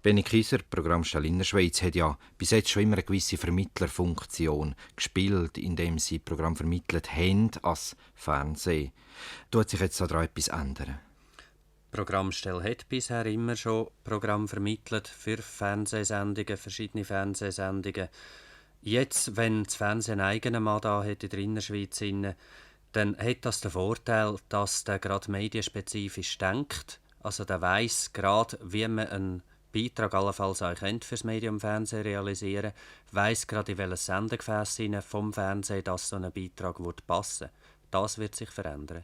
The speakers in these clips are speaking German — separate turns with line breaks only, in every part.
Benny Kieser, Programmstelle Innerschweiz, hat ja bis jetzt schon immer eine gewisse Vermittlerfunktion gespielt, indem sie Programm vermittelt haben als Fernsehen. Tut sich jetzt daran etwas ändern?
Die Programmstelle hat bisher immer schon Programm vermittelt für Fernsehsendungen, verschiedene Fernsehsendungen. Jetzt, wenn das Fernsehen einen eigenen Mann da hat in der Innerschweiz, dann hat das den Vorteil, dass der gerade medienspezifisch denkt. Also der weiss gerade, wie man einen Beitrag allenfalls auch fürs Medium Fernsehen realisieren, weiss gerade, in welches Sendegefäss vom Fernsehen dass so ein Beitrag passen würde. Das wird sich verändern.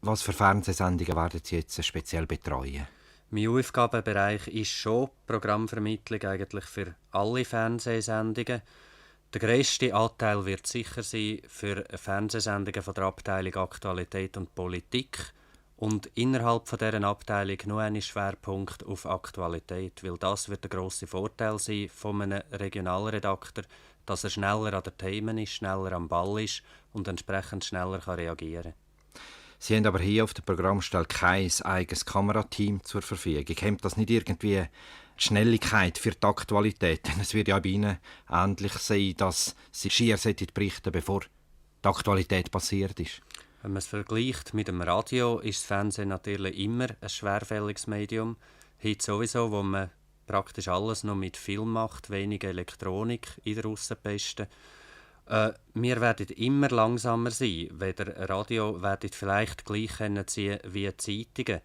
Was für Fernsehsendungen werden Sie jetzt speziell betreuen?
Mein Aufgabenbereich ist schon Programmvermittlung eigentlich für alle Fernsehsendungen. Der grösste Anteil wird sicher sein für Fernsehsendungen von der Abteilung Aktualität und Politik und innerhalb von dieser Abteilung nur einen Schwerpunkt auf Aktualität, weil das wird der grosse Vorteil sein von einem Regionalredakteur, dass er schneller an den Themen ist, schneller am Ball ist und entsprechend schneller reagieren kann.
Sie haben aber hier auf der Programmstelle kein eigenes Kamerateam zur Verfügung. Kommt das nicht irgendwie die Schnelligkeit für die Aktualität? Denn es wird ja bei Ihnen ähnlich sein, dass Sie schier berichten, bevor die Aktualität passiert ist.
Wenn man es vergleicht mit dem Radio, ist das Fernsehen natürlich immer ein schwerfälliges Medium. Heute sowieso, wo man praktisch alles noch mit Film macht, wenig Elektronik in der Aussenpeste. Wir werden immer langsamer sein. Weder Radio werden vielleicht gleich ziehen wie die Zeitungen.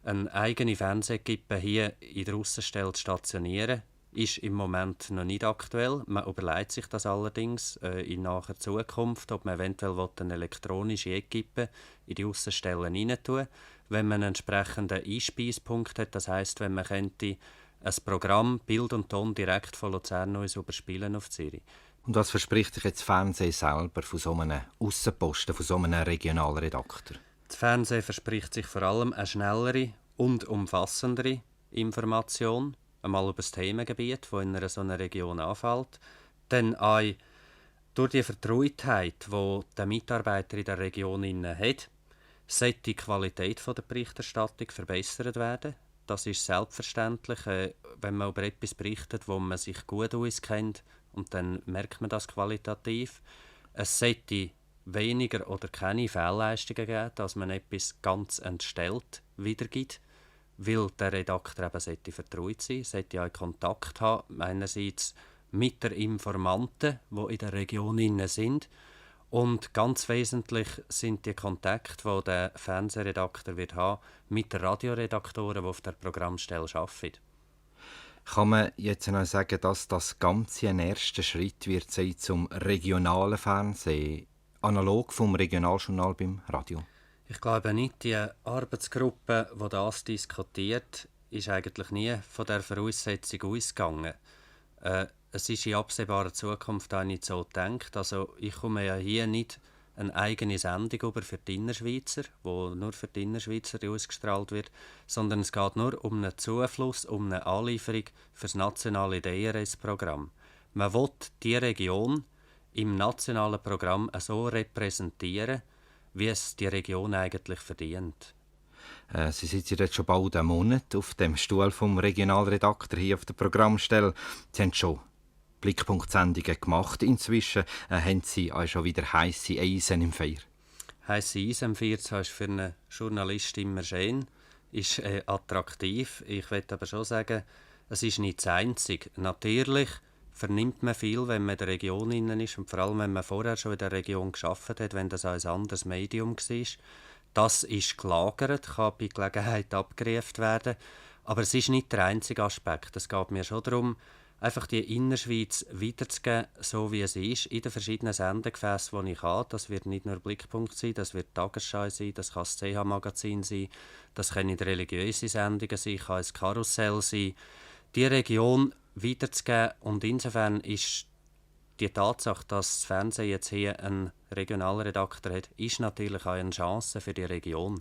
Eine eigene Fernsehkippe hier in der Aussenstelle zu stationieren, ist im Moment noch nicht aktuell. Man überlegt sich das allerdings in naher Zukunft, ob man eventuell eine elektronische Equipe in die Aussenstellen hineintun, wenn man einen entsprechenden Einspeispunkt hat. Das heisst, wenn man könnte ein Programm Bild und Ton direkt von Luzern aus überspielen auf Zürich.
Und was verspricht sich jetzt das Fernsehen selber von so einem Aussenposten, von so einem Regionalredakteur?
Das Fernsehen verspricht sich vor allem eine schnellere und umfassendere Information, einmal über das Themengebiet, das in so einer Region anfällt. Dann auch durch die Vertrautheit, die der Mitarbeiter in der Region hat, sollte die Qualität der Berichterstattung verbessert werden. Das ist selbstverständlich, wenn man über etwas berichtet, wo man sich gut auskennt, und dann merkt man das qualitativ. Es sollte weniger oder keine Fehlleistungen geben, dass man etwas ganz entstellt wiedergibt, weil der Redakteur eben vertraut sein sollte auch Kontakt haben, einerseits mit den Informanten, die in der Region sind, und ganz wesentlich sind die Kontakte, die der Fernsehredakteur wird haben mit den Radioredaktoren, die auf der Programmstelle arbeiten.
Kann man jetzt noch sagen, dass das Ganze ein erster Schritt wird sein zum regionalen Fernsehen, analog vom Regionaljournal beim Radio?
Ich glaube nicht. Die Arbeitsgruppe, die das diskutiert, ist eigentlich nie von der Voraussetzung ausgegangen. Es ist in absehbarer Zukunft auch nicht so gedacht. Also ich komme ja hier nicht eine eigene Sendung über für die Innerschweizer, die nur für die Innerschweizer ausgestrahlt wird, sondern es geht nur um einen Zufluss, um eine Anlieferung für das nationale DRS-Programm. Man will die Region im nationalen Programm so repräsentieren, wie es die Region eigentlich verdient.
Sie sitzen jetzt schon bald einen Monat auf dem Stuhl vom Regionalredakteur hier auf der Programmstelle. Sie haben schon Blickpunkt-Sendungen gemacht. Inzwischen haben Sie auch schon wieder heisse Eisen im Feuer.
Heisse Eisen im Feuer, das ist für einen Journalist immer schön, ist attraktiv. Ich möchte aber schon sagen, es ist nicht das Einzige. Natürlich vernimmt man viel, wenn man in der Region ist und vor allem, wenn man vorher schon in der Region gearbeitet hat, wenn das ein anderes Medium war. Das ist gelagert, kann bei Gelegenheit abgerufen werden, aber es ist nicht der einzige Aspekt. Es geht mir schon darum, einfach die Innerschweiz weiterzugeben, so wie es ist, in den verschiedenen Sendegefässen, die ich habe. Das wird nicht nur Blickpunkt sein, das wird Tagesschau sein, das kann das CH-Magazin sein, das können religiöse Sendungen sein, kann ein Karussell sein. Die Region weiterzugeben, und insofern ist die Tatsache, dass das Fernsehen jetzt hier einen Regionalredakteur hat, ist natürlich auch eine Chance für die Region.